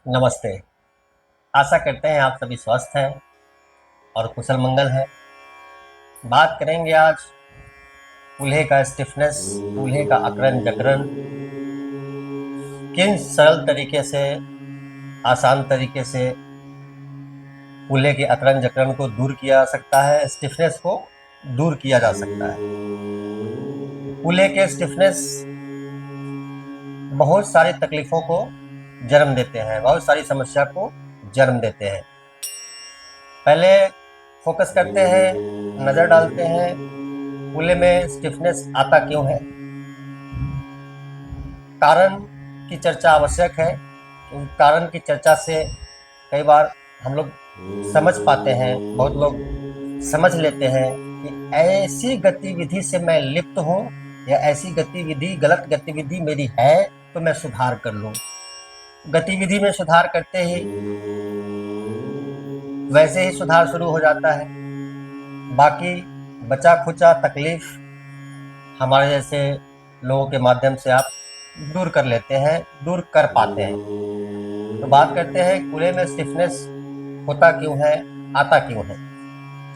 नमस्ते। आशा करते हैं आप सभी स्वस्थ हैं और कुशल मंगल हैं। बात करेंगे आज कूल्हे का स्टिफनेस, कूल्हे का अकड़न जकड़न किन सरल तरीके से, आसान तरीके से कूल्हे के अकड़न जकड़न को दूर किया जा सकता है, स्टिफनेस को दूर किया जा सकता है। कूल्हे के स्टिफनेस बहुत सारी तकलीफों को जन्म देते हैं, बहुत सारी समस्या को जन्म देते हैं। पहले फोकस करते हैं, नज़र डालते हैं कूल्हे में स्टिफनेस आता क्यों है। कारण की चर्चा आवश्यक है, क्योंकि कारण की चर्चा से कई बार हम लोग समझ पाते हैं, बहुत लोग समझ लेते हैं कि ऐसी गतिविधि से मैं लिप्त हूँ या ऐसी गतिविधि, गलत गतिविधि मेरी है तो मैं सुधार कर लूँ। गतिविधि में सुधार करते ही वैसे ही सुधार शुरू हो जाता है, बाकी बचा खुचा तकलीफ हमारे जैसे लोगों के माध्यम से आप दूर कर लेते हैं, दूर कर पाते हैं। तो बात करते हैं कूल्हे में स्टिफनेस होता क्यों है, आता क्यों है।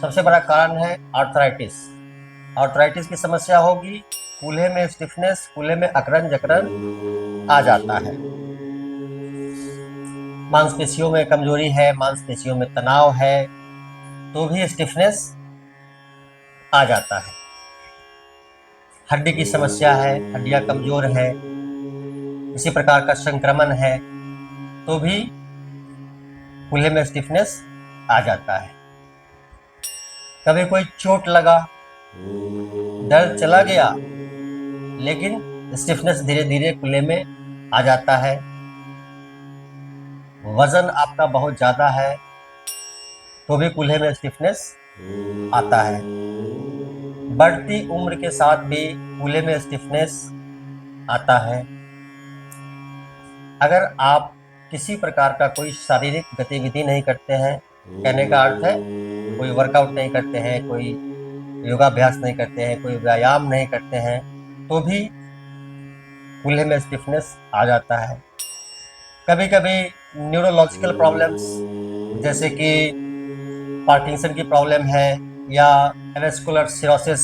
सबसे बड़ा कारण है आर्थराइटिस। आर्थराइटिस की समस्या होगी, कूल्हे में स्टिफनेस, कूल्हे में अकड़न जकड़न आ जाता है। मांसपेशियों में कमजोरी है, मांसपेशियों में तनाव है तो भी स्टिफनेस आ जाता है। हड्डी की समस्या है, हड्डियां कमजोर है, किसी प्रकार का संक्रमण है तो भी कूल्हे में स्टिफनेस आ जाता है। कभी कोई चोट लगा, दर्द चला गया, लेकिन स्टिफनेस धीरे धीरे कूल्हे में आ जाता है। वजन आपका बहुत ज्यादा है तो भी कूल्हे में स्टिफनेस आता है। बढ़ती उम्र के साथ भी कूल्हे में स्टिफनेस आता है। अगर आप किसी प्रकार का कोई शारीरिक गतिविधि नहीं करते हैं, कहने का अर्थ है कोई वर्कआउट नहीं करते हैं, कोई योगाभ्यास नहीं करते हैं, कोई व्यायाम नहीं करते हैं, तो भी कूल्हे में स्टिफनेस आ जाता है। कभी कभी न्यूरोलॉजिकल प्रॉब्लम्स जैसे कि पार्किंसन की प्रॉब्लम है या एवेस्कुलर सिरोसिस,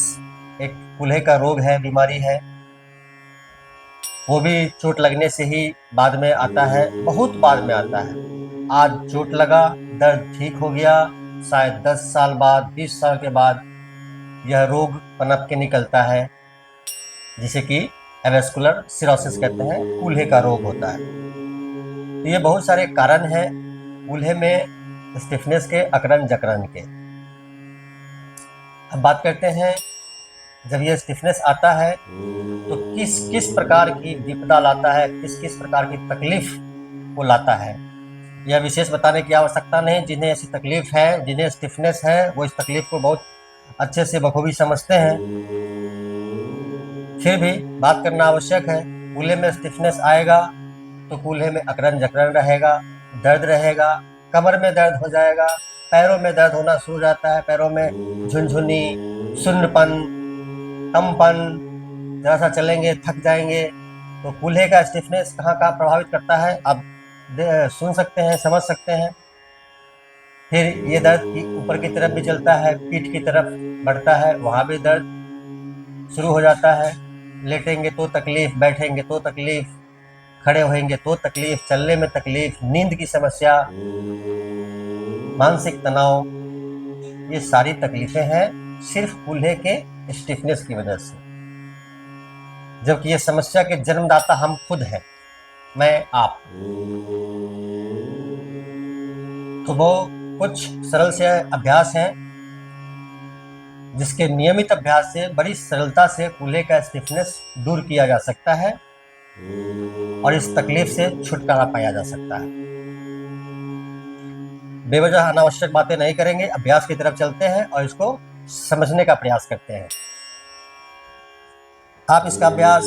एक कूल्हे का रोग है, बीमारी है, वो भी चोट लगने से ही बाद में आता है, बहुत बाद में आता है। आज चोट लगा, दर्द ठीक हो गया, शायद 10 साल बाद, 20 साल के बाद यह रोग पनप के निकलता है, जिसे कि एवेस्कुलर सिरोसिस कहते हैं, कूल्हे का रोग होता है। तो ये बहुत सारे कारण हैं कूल्हे में स्टिफनेस के, अकड़न जकड़न के। अब बात करते हैं, जब ये स्टिफनेस आता है तो किस किस प्रकार की विपदा लाता है, किस किस प्रकार की तकलीफ को लाता है। यह विशेष बताने की आवश्यकता नहीं, जिन्हें ऐसी तकलीफ है, जिन्हें स्टिफनेस है, वो इस तकलीफ को बहुत अच्छे से बखूबी समझते हैं। फिर भी बात करना आवश्यक है, कूल्हे में स्टिफनेस आएगा तो कूल्हे में अकड़न जकड़न रहेगा, दर्द रहेगा, कमर में दर्द हो जाएगा, पैरों में दर्द होना शुरू हो जाता है, पैरों में झुनझुनी, सुन्नपन, कंपन, जरा सा चलेंगे थक जाएंगे। तो कूल्हे का स्टिफनेस कहाँ कहाँ प्रभावित करता है आप सुन सकते हैं, समझ सकते हैं। फिर ये दर्द ऊपर की तरफ भी चलता है, पीठ की तरफ बढ़ता है, वहाँ भी दर्द शुरू हो जाता है। लेटेंगे तो तकलीफ, बैठेंगे तो तकलीफ, खड़े होंगे तो तकलीफ, चलने में तकलीफ, नींद की समस्या, मानसिक तनाव, ये सारी तकलीफें हैं सिर्फ कूल्हे के स्टिफनेस की वजह से। जबकि ये समस्या के जन्मदाता हम खुद हैं, मैं, आप। तो वो कुछ सरल से अभ्यास हैं जिसके नियमित अभ्यास से बड़ी सरलता से कूल्हे का स्टिफनेस दूर किया जा सकता है और इस तकलीफ से छुटकारा पाया जा सकता है। बेवजह अनावश्यक बातें नहीं करेंगे, अभ्यास की तरफ चलते हैं और इसको समझने का प्रयास करते हैं। आप इसका अभ्यास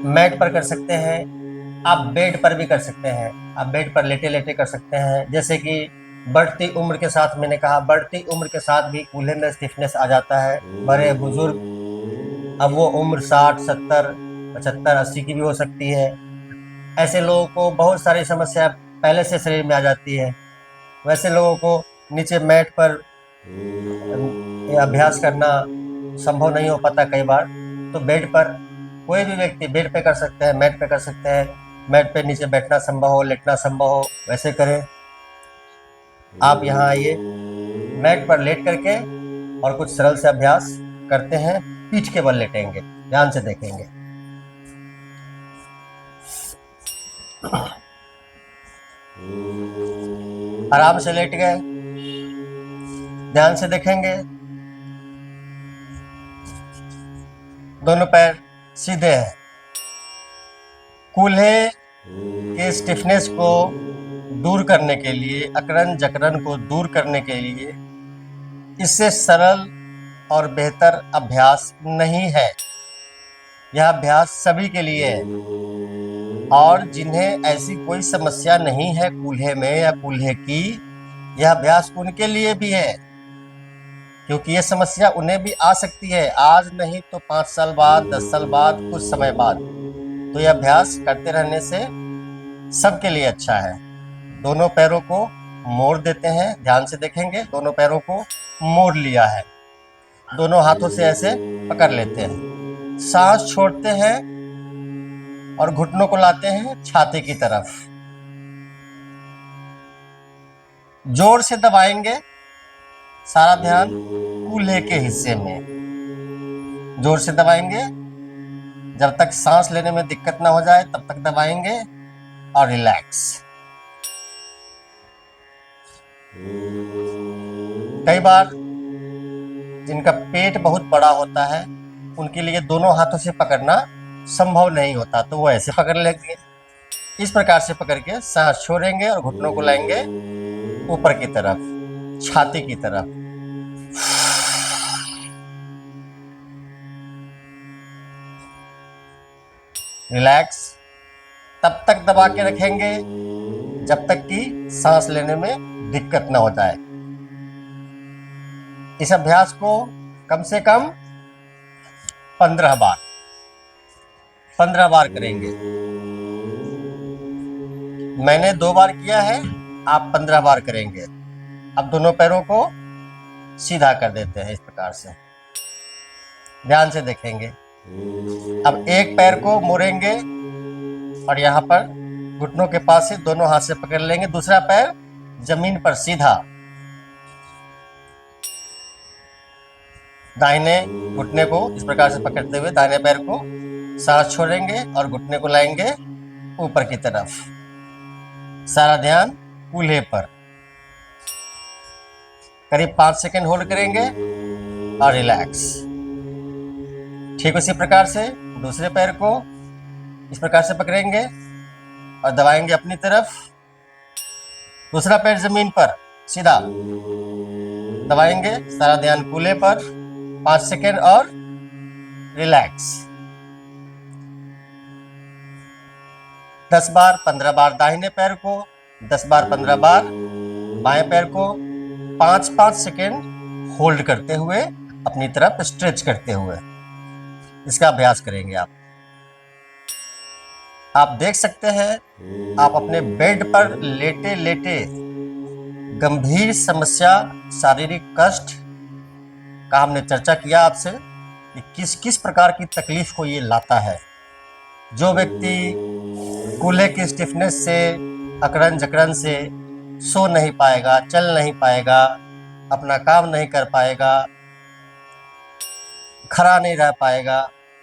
मैट पर कर सकते हैं, आप बेड पर भी कर सकते हैं। आप बेड पर लेटे लेटे कर सकते हैं। जैसे कि बढ़ती उम्र के साथ, मैंने कहा बढ़ती उम्र के साथ भी कूल्हे में स्टिफनेस आ जाता है। बड़े बुजुर्ग, अब वो उम्र 60, 70, 75, 80 की भी हो सकती है, ऐसे लोगों को बहुत सारी समस्या पहले से शरीर में आ जाती है। वैसे लोगों को नीचे मैट पर ये अभ्यास करना संभव नहीं हो पाता कई बार, तो बेड पर कोई भी व्यक्ति बेड पे कर सकते हैं, मैट पे कर सकते हैं। मैट पे नीचे बैठना संभव हो, लेटना संभव हो, वैसे करें। आप यहाँ आइए, मैट पर लेट करके और कुछ सरल से अभ्यास करते हैं। पीठ के बल लेटेंगे, ध्यान से देखेंगे। आराम से लेट गए, ध्यान से देखेंगे। दोनों पैर सीधे हैं। कूल्हे के स्टिफनेस को दूर करने के लिए, अकड़न जकड़न को दूर करने के लिए इससे सरल और बेहतर अभ्यास नहीं है। यह अभ्यास सभी के लिए है, और जिन्हें ऐसी कोई समस्या नहीं है कूल्हे में या कूल्हे की, यह अभ्यास उनके लिए भी है, क्योंकि यह समस्या उन्हें भी आ सकती है, आज नहीं तो 5 साल बाद, 10 साल बाद, कुछ समय बाद। तो यह अभ्यास करते रहने से सबके लिए अच्छा है। दोनों पैरों को मोड़ देते हैं, ध्यान से देखेंगे। दोनों पैरों को मोड़ लिया है, दोनों हाथों से ऐसे पकड़ लेते हैं, सांस छोड़ते हैं और घुटनों को लाते हैं छाती की तरफ। जोर से दबाएंगे, सारा ध्यान कूल्हे के हिस्से में। जोर से दबाएंगे, जब तक सांस लेने में दिक्कत ना हो जाए तब तक दबाएंगे और रिलैक्स। कई बार जिनका पेट बहुत बड़ा होता है उनके लिए दोनों हाथों से पकड़ना संभव नहीं होता, तो वो ऐसे पकड़ लेंगे। इस प्रकार से पकड़ के सांस छोड़ेंगे और घुटनों को लाएंगे ऊपर की तरफ, छाती की तरफ। रिलैक्स। तब तक दबा के रखेंगे जब तक कि सांस लेने में दिक्कत ना हो जाए। इस अभ्यास को कम से कम 15 बार करेंगे। मैंने 2 बार किया है, आप 15 बार करेंगे। अब दोनों पैरों को सीधा कर देते हैं इस प्रकार से, ध्यान से देखेंगे। अब एक पैर को मोड़ेंगे और यहाँ पर घुटनों के पास से दोनों हाथ से पकड़ लेंगे, दूसरा पैर जमीन पर सीधा। दाहिने घुटने को इस प्रकार से पकड़ते हुए दाहिने पैर को सांस छोड़ेंगे और घुटने को लाएंगे ऊपर की तरफ। सारा ध्यान कूल्हे पर। करीब 5 सेकंड होल्ड करेंगे और रिलैक्स। ठीक उसी प्रकार से दूसरे पैर को इस प्रकार से पकड़ेंगे और दबाएंगे अपनी तरफ। दूसरा पैर जमीन पर सीधा दबाएंगे, सारा ध्यान कूल्हे पर। 5 सेकंड और रिलैक्स। 10 बार 15 बार दाहिने पैर को, 10 बार 15 बार बाएं पैर को, 5-5 सेकंड होल्ड करते हुए अपनी तरफ स्ट्रेच करते हुए इसका अभ्यास करेंगे। आप देख सकते हैं, आप अपने बेड पर लेटे लेटे गंभीर समस्या, शारीरिक कष्ट का हमने चर्चा किया आपसे कि किस किस प्रकार की तकलीफ को ये लाता है। जो व्यक्ति कूल्हे की स्टिफनेस से, अकड़न जकड़न से सो नहीं पाएगा, चल नहीं पाएगा, अपना काम नहीं कर पाएगा, खड़ा नहीं रह पाएगा,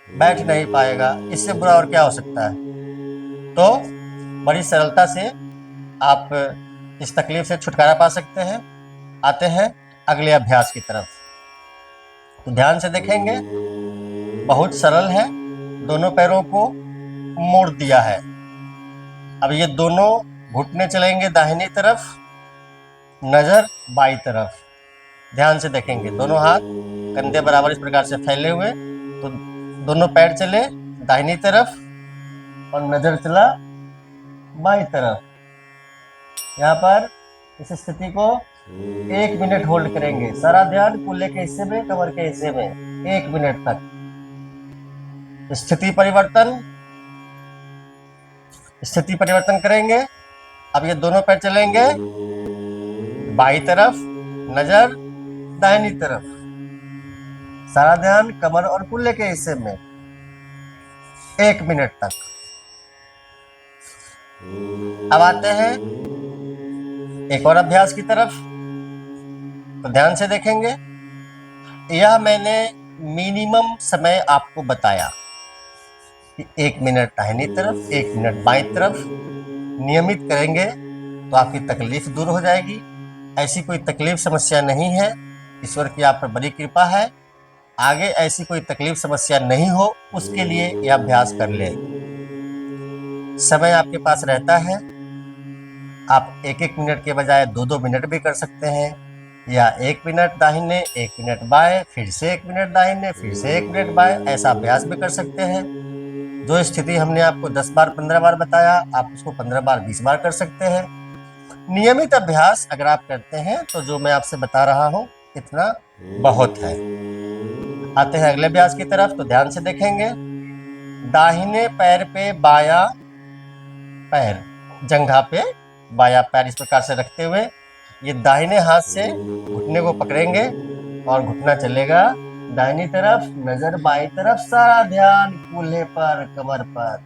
बैठ नहीं पाएगा, इससे बुरा और क्या हो सकता है। तो बड़ी सरलता से आप इस तकलीफ से छुटकारा पा सकते हैं। आते हैं अगले अभ्यास की तरफ। तो ध्यान से देखेंगे, बहुत सरल है। दोनों पैरों को मोड़ दिया है। अब ये दोनों घुटने चलेंगे दाहिनी तरफ, नजर बाई तरफ। ध्यान से देखेंगे, दोनों हाथ कंधे बराबर इस प्रकार से फैले हुए, तो दोनों पैर चले दाहिनी तरफ और नजर चला बाई तरफ। यहाँ पर इस स्थिति को 1 मिनट होल्ड करेंगे। सारा ध्यान कूल्हे के हिस्से में, कमर के हिस्से में, 1 मिनट तक। स्थिति परिवर्तन, स्थिति परिवर्तन करेंगे। अब ये दोनों पैर चलेंगे बाई तरफ, नजर दाहिनी तरफ, सारा ध्यान कमर और कुल्ले के हिस्से में 1 मिनट तक। अब आते हैं एक और अभ्यास की तरफ, तो ध्यान से देखेंगे। यह मैंने मिनिमम समय आपको बताया कि 1 मिनट दाहिनी तरफ, 1 मिनट बाईं तरफ। नियमित करेंगे तो आपकी तकलीफ दूर हो जाएगी। ऐसी कोई तकलीफ समस्या नहीं है, ईश्वर की आप पर बड़ी कृपा है। आगे ऐसी कोई तकलीफ समस्या नहीं हो, उसके लिए यह अभ्यास कर ले। समय आपके पास रहता है, आप 1-1 मिनट के बजाय 2-2 मिनट भी कर सकते हैं, या 1 मिनट दाहिने 1 मिनट बाएं, फिर से 1 मिनट दाहिने फिर से 1 मिनट बाएं, ऐसा अभ्यास भी कर सकते हैं। जो स्थिति हमने आपको 10 बार 15 बार बताया, आप उसको 15 बार 20 बार कर सकते हैं। नियमित अभ्यास अगर आप करते हैं तो जो मैं आपसे बता रहा हूं इतना बहुत है। आते हैं अगले अभ्यास की तरफ, तो ध्यान से देखेंगे। दाहिने पैर पे बायां पैर, जंघा पे बायां पैर इस प्रकार से रखते हुए ये दाहिने हाथ से घुटने को पकड़ेंगे और घुटना चलेगा दाहिनी तरफ, नजर बाईं तरफ, सारा ध्यान कूल्हे पर, कमर पर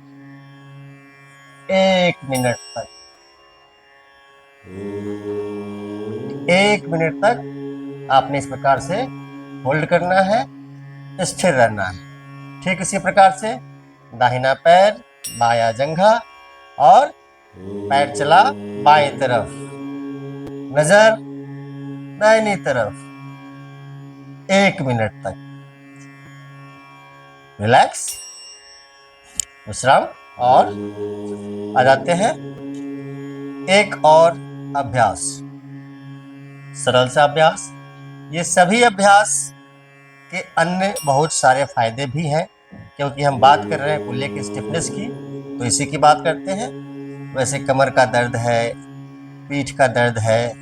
1 मिनट तक। 1 मिनट तक आपने इस प्रकार से होल्ड करना है, स्थिर रहना है। ठीक इसी प्रकार से दाहिना पैर, बायां जंघा और पैर चला बाईं तरफ, नजर दाहिनी तरफ 1 मिनट तक। रिलैक्स, विश्राम। और आ जाते हैं एक और अभ्यास, सरल सा अभ्यास। ये सभी अभ्यास के अन्य बहुत सारे फायदे भी हैं, क्योंकि हम बात कर रहे हैं कूल्हे की स्टिफनेस की, तो इसी की बात करते हैं। वैसे कमर का दर्द है, पीठ का दर्द है,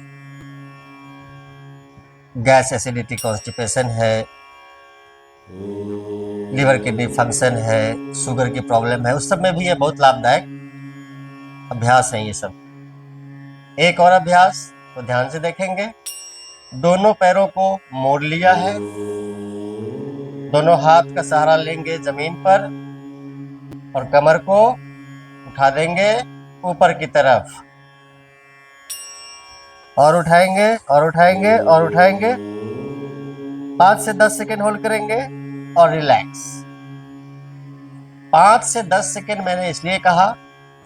गैस एसिडिटी कॉन्स्टिपेशन है, लीवर किडनी फंक्शन है, शुगर की प्रॉब्लम है, उस सब में भी ये बहुत लाभदायक अभ्यास है ये सब। एक और अभ्यास, तो ध्यान से देखेंगे। दोनों पैरों को मोड़ लिया है, दोनों हाथ का सहारा लेंगे जमीन पर और कमर को उठा देंगे ऊपर की तरफ, और उठाएंगे और उठाएंगे और उठाएंगे। 5 से 10 सेकेंड होल्ड करेंगे और रिलैक्स। 5 से 10 सेकेंड मैंने इसलिए कहा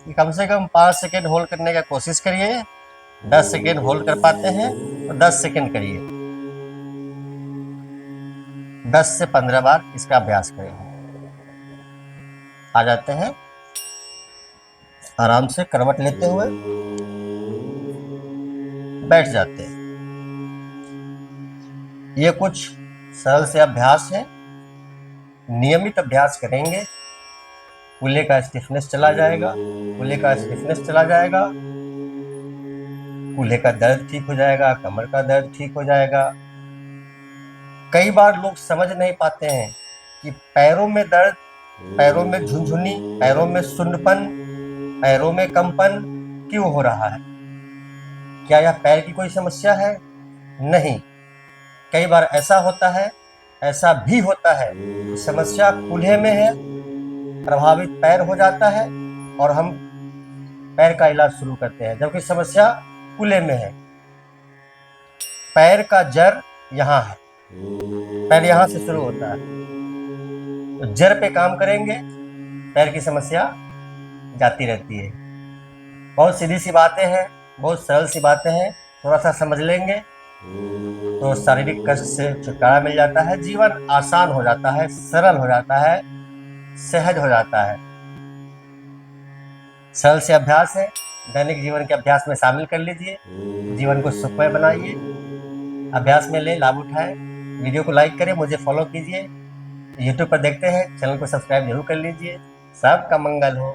कि कम से कम 5 सेकेंड होल्ड करने का कोशिश करिए। 10 सेकेंड होल्ड कर पाते हैं तो 10 सेकेंड करिए। 10 से 15 बार इसका अभ्यास करें। आ जाते हैं आराम से, करवट लेते हुए बैठ जाते हैं। ये कुछ सरल से अभ्यास है, नियमित अभ्यास करेंगे, कूल्हे का स्टिफनेस चला जाएगा, कूल्हे का स्टिफनेस चला जाएगा, कूल्हे का दर्द ठीक हो जाएगा, कमर का दर्द ठीक हो जाएगा। कई बार लोग समझ नहीं पाते हैं कि पैरों में दर्द, पैरों में झुनझुनी, पैरों में सुन्नपन, पैरों में कंपन क्यों हो रहा है। क्या यह पैर की कोई समस्या है? नहीं। कई बार ऐसा होता है, ऐसा भी होता है कि समस्या कूल्हे में है, प्रभावित पैर हो जाता है और हम पैर का इलाज शुरू करते हैं, जबकि समस्या कूल्हे में है। पैर का जड़ यहाँ है, पैर यहाँ से शुरू होता है, तो जड़ पे काम करेंगे, पैर की समस्या जाती रहती है। बहुत सीधी सी बातें हैं, बहुत सरल सी बातें हैं, थोड़ा सा समझ लेंगे तो शारीरिक कष्ट से छुटकारा मिल जाता है, जीवन आसान हो जाता है, सरल हो जाता है, सहज हो जाता है। सरल से अभ्यास है, दैनिक जीवन के अभ्यास में शामिल कर लीजिए, जीवन को सुखमय बनाइए, अभ्यास में ले लाभ उठाएं। वीडियो को लाइक करें, मुझे फॉलो कीजिए, यूट्यूब पर देखते हैं चैनल को सब्सक्राइब जरूर कर लीजिए। सबका मंगल हो।